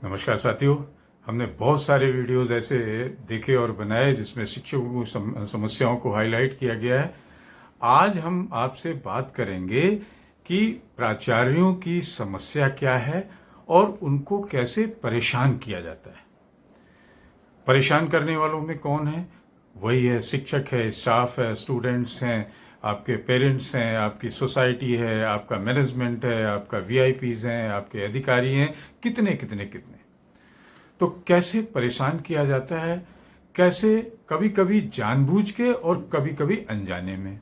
नमस्कार साथियों। हमने बहुत सारे वीडियोस ऐसे देखे और बनाए जिसमें शिक्षकों की समस्याओं को हाईलाइट किया गया है। आज हम आपसे बात करेंगे कि प्राचार्यों की समस्या क्या है और उनको कैसे परेशान किया जाता है। परेशान करने वालों में कौन है? वही है, शिक्षक है, स्टाफ है, स्टूडेंट्स हैं, आपके पेरेंट्स हैं, आपकी सोसाइटी है, आपका मैनेजमेंट है, आपका वीआईपीज हैं, आपके अधिकारी हैं, कितने कितने कितने। तो कैसे परेशान किया जाता है, कैसे कभी कभी जानबूझ के और कभी कभी अनजाने में।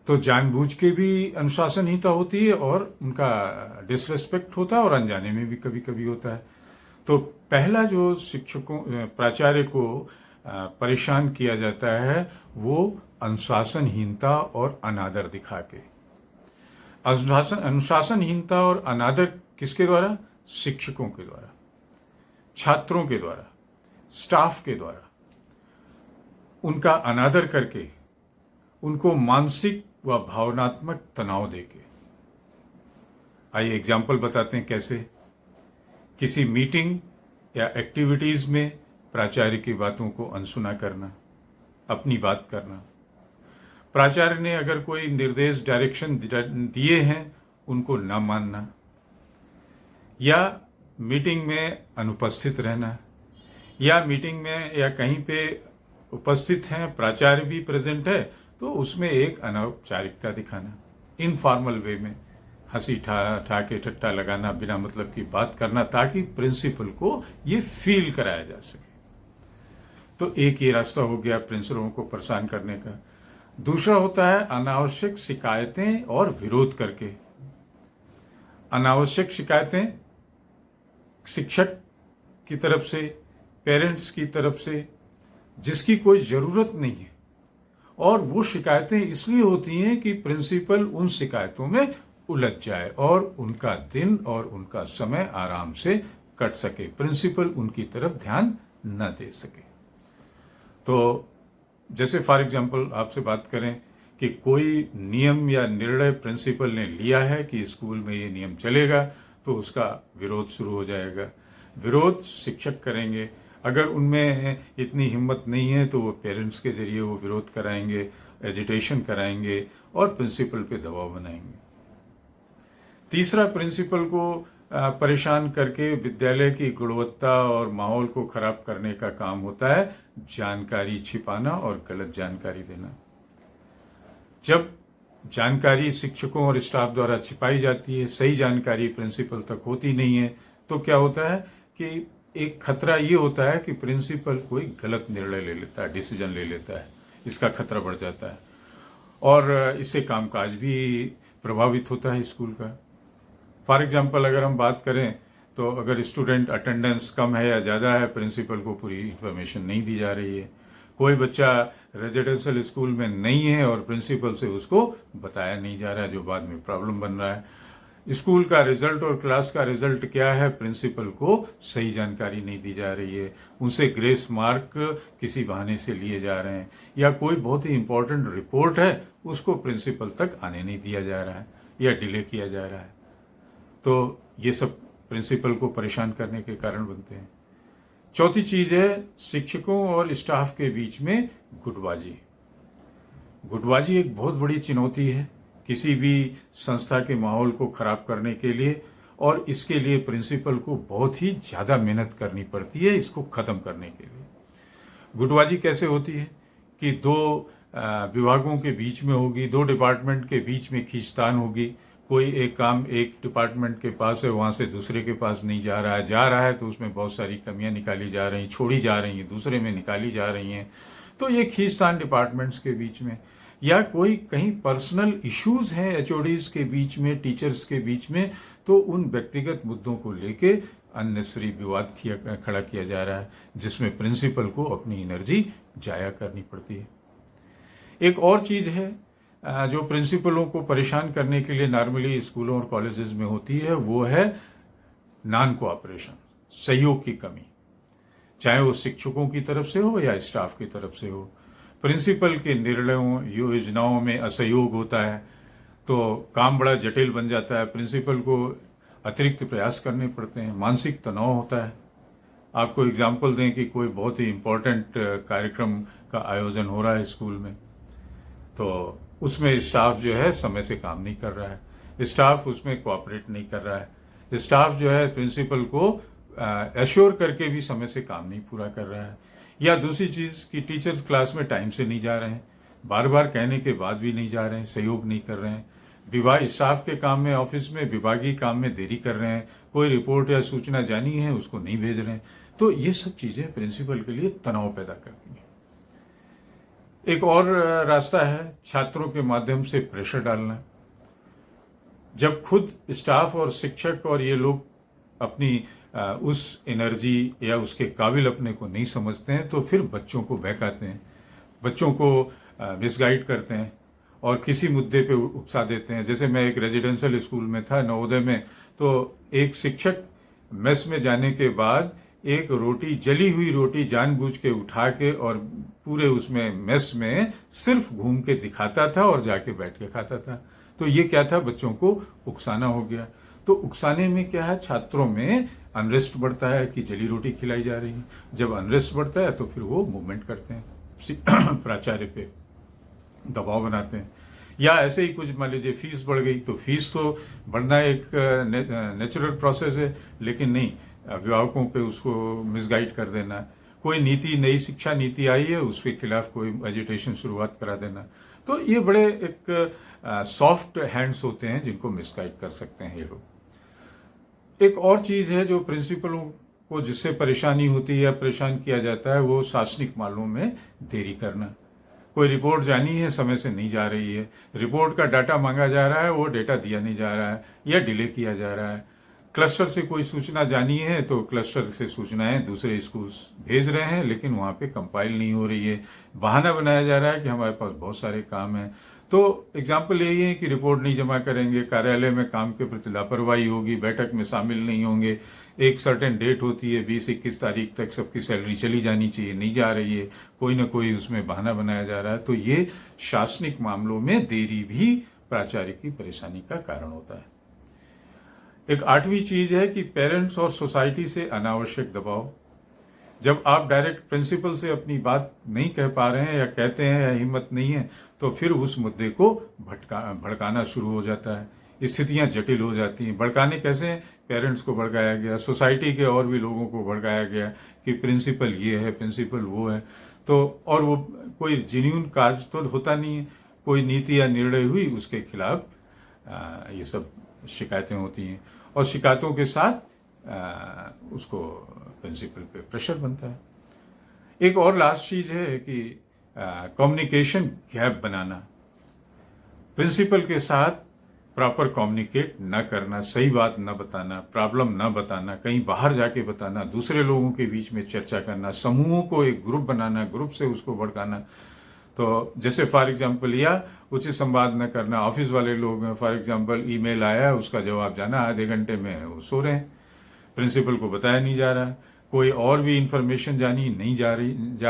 तो जानबूझ के भी अनुशासनहीनता होती है और उनका डिसरेस्पेक्ट होता है, और अनजाने में भी कभी कभी होता है। तो पहला जो शिक्षकों प्राचार्य को परेशान किया जाता है वो अनुशासनहीनता और अनादर दिखा के। अनुशासनहीनता और अनादर किसके द्वारा? शिक्षकों के द्वारा, छात्रों के द्वारा, स्टाफ के द्वारा। उनका अनादर करके, उनको मानसिक व भावनात्मक तनाव देके। आइए एग्जाम्पल बताते हैं कैसे। किसी मीटिंग या एक्टिविटीज में प्राचार्य की बातों को अनसुना करना, अपनी बात करना। प्राचार्य ने अगर कोई निर्देश, डायरेक्शन दिए हैं, उनको न मानना, या मीटिंग में अनुपस्थित रहना, या मीटिंग में या कहीं पे उपस्थित हैं, प्राचार्य भी प्रेजेंट है, तो उसमें एक अनौपचारिकता दिखाना, इनफॉर्मल वे में हंसी ठा के ठट्टा लगाना, बिना मतलब की बात करना, ताकि प्रिंसिपल को ये फील कराया जा सके। तो एक ये रास्ता हो गया प्रिंसिपलों को परेशान करने का। दूसरा होता है अनावश्यक शिकायतें और विरोध करके। अनावश्यक शिकायतें शिक्षक की तरफ से, पेरेंट्स की तरफ से, जिसकी कोई जरूरत नहीं है, और वो शिकायतें इसलिए होती हैं कि प्रिंसिपल उन शिकायतों में उलझ जाए और उनका दिन और उनका समय आराम से कट सके, प्रिंसिपल उनकी तरफ ध्यान न दे सके। तो जैसे फॉर एग्जांपल आपसे बात करें कि कोई नियम या निर्णय प्रिंसिपल ने लिया है कि स्कूल में ये नियम चलेगा, तो उसका विरोध शुरू हो जाएगा। विरोध शिक्षक करेंगे। अगर उनमें इतनी हिम्मत नहीं है तो वो पेरेंट्स के जरिए वो विरोध कराएंगे, एजिटेशन कराएंगे और प्रिंसिपल पे दबाव बनाएंगे। तीसरा, प्रिंसिपल को परेशान करके विद्यालय की गुणवत्ता और माहौल को खराब करने का काम होता है जानकारी छिपाना और गलत जानकारी देना। जब जानकारी शिक्षकों और स्टाफ द्वारा छिपाई जाती है, सही जानकारी प्रिंसिपल तक होती नहीं है, तो क्या होता है कि एक खतरा ये होता है कि प्रिंसिपल कोई गलत निर्णय ले लेता है, डिसीजन ले लेता है। इसका खतरा बढ़ जाता है और इससे कामकाज भी प्रभावित होता है स्कूल का। फॉर एग्जाम्पल अगर हम बात करें तो अगर स्टूडेंट अटेंडेंस कम है या ज़्यादा है, प्रिंसिपल को पूरी इन्फॉर्मेशन नहीं दी जा रही है। कोई बच्चा रेजिडेंशियल स्कूल में नहीं है और प्रिंसिपल से उसको बताया नहीं जा रहा है, जो बाद में प्रॉब्लम बन रहा है। स्कूल का रिजल्ट और क्लास का रिजल्ट क्या है, प्रिंसिपल को सही जानकारी नहीं दी जा रही है। उनसे ग्रेस मार्क किसी बहाने से लिए जा रहे हैं, या कोई बहुत ही इंपॉर्टेंट रिपोर्ट है उसको प्रिंसिपल तक आने नहीं दिया जा रहा है या डिले किया जा रहा है। तो ये सब प्रिंसिपल को परेशान करने के कारण बनते हैं। चौथी चीज है शिक्षकों और स्टाफ के बीच में गुटबाजी। गुटबाजी एक बहुत बड़ी चुनौती है किसी भी संस्था के माहौल को खराब करने के लिए, और इसके लिए प्रिंसिपल को बहुत ही ज्यादा मेहनत करनी पड़ती है इसको खत्म करने के लिए। गुटबाजी कैसे होती है कि दो विभागों के बीच में होगी, दो डिपार्टमेंट के बीच में खींचतान होगी। कोई एक काम एक डिपार्टमेंट के पास है, वहां से दूसरे के पास नहीं जा रहा है तो उसमें बहुत सारी कमियां निकाली जा रही, छोड़ी जा रही हैं, दूसरे में निकाली जा रही हैं। तो ये खींचतान डिपार्टमेंट्स के बीच में, या कोई कहीं पर्सनल इश्यूज हैं एचओडीज के बीच में, टीचर्स के बीच में, तो उन व्यक्तिगत मुद्दों को लेके अननेसेसरी विवाद खड़ा किया जा रहा है, जिसमें प्रिंसिपल को अपनी एनर्जी जाया करनी पड़ती है। एक और चीज है जो प्रिंसिपलों को परेशान करने के लिए नॉर्मली स्कूलों और कॉलेजेस में होती है, वो है नॉन कोऑपरेशन, सहयोग की कमी, चाहे वो शिक्षकों की तरफ से हो या स्टाफ की तरफ से हो। प्रिंसिपल के निर्णयों योजनाओं में असहयोग होता है तो काम बड़ा जटिल बन जाता है। प्रिंसिपल को अतिरिक्त प्रयास करने पड़ते हैं, मानसिक तनाव होता है। आपको एग्जाम्पल दें कि कोई बहुत ही इम्पोर्टेंट कार्यक्रम का आयोजन हो रहा है स्कूल में, तो उसमें स्टाफ जो है समय से काम नहीं कर रहा है, स्टाफ उसमें कोऑपरेट नहीं कर रहा है, स्टाफ जो है प्रिंसिपल को एश्योर करके भी समय से काम नहीं पूरा कर रहा है। या दूसरी चीज़ कि टीचर्स क्लास में टाइम से नहीं जा रहे हैं, बार बार कहने के बाद भी नहीं जा रहे हैं, सहयोग नहीं कर रहे हैं, विभाग स्टाफ के काम में, ऑफिस में विभागीय काम में देरी कर रहे हैं, कोई रिपोर्ट या सूचना जानी है उसको नहीं भेज रहे हैं। तो ये सब चीज़ें प्रिंसिपल के लिए तनाव पैदा करती हैं। एक और रास्ता है छात्रों के माध्यम से प्रेशर डालना। जब खुद स्टाफ और शिक्षक और ये लोग अपनी उस एनर्जी या उसके काबिल अपने को नहीं समझते हैं, तो फिर बच्चों को बहकाते हैं, बच्चों को मिसगाइड करते हैं और किसी मुद्दे पे उकसा देते हैं। जैसे मैं एक रेजिडेंशियल स्कूल में था नवोदय में, तो एक शिक्षक मेस में जाने के बाद एक रोटी, जली हुई रोटी जानबूझ के उठा के और पूरे उसमें मेस में सिर्फ घूम के दिखाता था और जाके बैठ के खाता था। तो ये क्या था, बच्चों को उकसाना हो गया। तो उकसाने में क्या है, छात्रों में अनरेस्ट बढ़ता है कि जली रोटी खिलाई जा रही है। जब अनरेस्ट बढ़ता है तो फिर वो मूवमेंट करते हैं, प्राचार्य पे दबाव बनाते हैं। या ऐसे ही कुछ, मान लीजिए फीस बढ़ गई, तो फीस तो बढ़ना एक नेचुरल प्रोसेस है, लेकिन नहीं, अभिभावकों पे उसको मिसगाइड कर देना। कोई नीति, नई शिक्षा नीति आई है, उसके खिलाफ कोई एजिटेशन शुरुआत करा देना। तो ये बड़े एक सॉफ्ट हैंड्स होते हैं जिनको मिसगाइड कर सकते हैं ये लोग। एक और चीज है जो प्रिंसिपलों को जिससे परेशानी होती है या परेशान किया जाता है, वो शासनिक मामलों में देरी करना। कोई रिपोर्ट जानी है, समय से नहीं जा रही है, रिपोर्ट का डाटा मांगा जा रहा है, वो डेटा दिया नहीं जा रहा है या डिले किया जा रहा है। क्लस्टर से कोई सूचना जानी है तो क्लस्टर से सूचनाएं दूसरे स्कूल्स भेज रहे हैं, लेकिन वहां पे कंपाइल नहीं हो रही है। बहाना बनाया जा रहा है कि हमारे पास बहुत सारे काम हैं। तो एग्जाम्पल यही है कि रिपोर्ट नहीं जमा करेंगे, कार्यालय में काम के प्रति लापरवाही होगी, बैठक में शामिल नहीं होंगे, एक सर्टेन डेट होती है 20-21 तारीख तक सबकी सैलरी चली जानी चाहिए, नहीं जा रही है, कोई ना कोई उसमें बहाना बनाया जा रहा है। तो ये शासनिक मामलों में देरी भी प्राचार्य की परेशानी का कारण होता है। एक आठवीं चीज है कि पेरेंट्स और सोसाइटी से अनावश्यक दबाव। जब आप डायरेक्ट प्रिंसिपल से अपनी बात नहीं कह पा रहे हैं या कहते हैं या हिम्मत नहीं है, तो फिर उस मुद्दे को भड़काना शुरू हो जाता है। स्थितियां जटिल हो जाती हैं। भड़काने कैसे? पेरेंट्स को भड़काया गया, सोसाइटी के और भी लोगों को भड़काया गया कि प्रिंसिपल ये है, प्रिंसिपल वो है। तो और वो कोई जेन्युइन कार्य तो होता नहीं है, कोई नीति या निर्णय हुई उसके खिलाफ ये सब शिकायतें होती हैं और शिकायतों के साथ उसको प्रिंसिपल पे प्रेशर बनता है। एक और लास्ट चीज है कि कम्युनिकेशन गैप बनाना। प्रिंसिपल के साथ प्रॉपर कम्युनिकेट न करना, सही बात न बताना, प्रॉब्लम न बताना, कहीं बाहर जाके बताना, दूसरे लोगों के बीच में चर्चा करना, समूहों को एक ग्रुप बनाना, ग्रुप से उसको भड़काना। तो जैसे फॉर एग्जांपल या उचित संवाद न करना, ऑफिस वाले लोग हैं, फॉर एग्जांपल ईमेल आया, उसका जवाब जाना आधे घंटे में, वो सो रहे हैं, प्रिंसिपल को बताया नहीं जा रहा। कोई और भी इंफॉर्मेशन जानी नहीं जा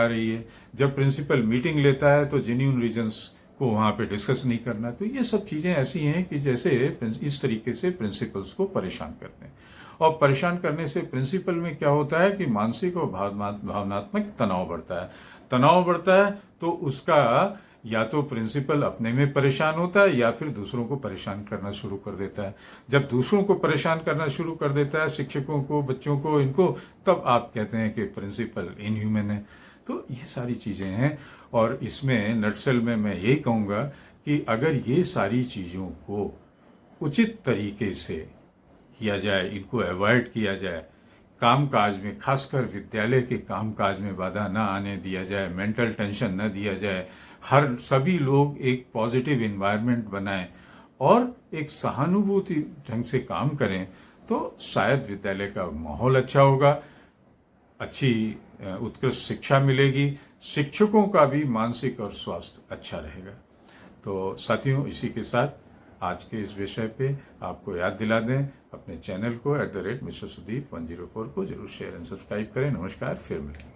रही है। जब प्रिंसिपल मीटिंग लेता है तो जेन्युइन रीजंस को वहां पे डिस्कस नहीं करना। तो ये सब चीजें ऐसी हैं कि जैसे इस तरीके से प्रिंसिपल्स को परेशान करते हैं। और परेशान करने से प्रिंसिपल में क्या होता है कि मानसिक और भावनात्मक तनाव बढ़ता है। तनाव बढ़ता है तो उसका या तो प्रिंसिपल अपने में परेशान होता है या फिर दूसरों को परेशान करना शुरू कर देता है। जब दूसरों को परेशान करना शुरू कर देता है, शिक्षकों को, बच्चों को, इनको, तब आप कहते हैं कि प्रिंसिपल इनह्यूमन है। तो ये सारी चीजें हैं और इसमें नटसेल में मैं यही कहूंगा कि अगर ये सारी चीजों को उचित तरीके से किया जाए, इनको अवॉइड किया जाए, कामकाज में, खासकर विद्यालय के कामकाज में बाधा न आने दिया जाए, मेंटल टेंशन न दिया जाए, हर सभी लोग एक पॉजिटिव एनवायरनमेंट बनाएं और एक सहानुभूति ढंग से काम करें, तो शायद विद्यालय का माहौल अच्छा होगा, अच्छी उत्कृष्ट शिक्षा मिलेगी, शिक्षकों का भी मानसिक और स्वास्थ्य अच्छा रहेगा। तो साथियों, इसी के साथ आज के इस विषय पे आपको याद दिला दें, अपने चैनल को @Mr. Sudeep 104 को जरूर शेयर एंड सब्सक्राइब करें। नमस्कार, फिर मिलेंगे।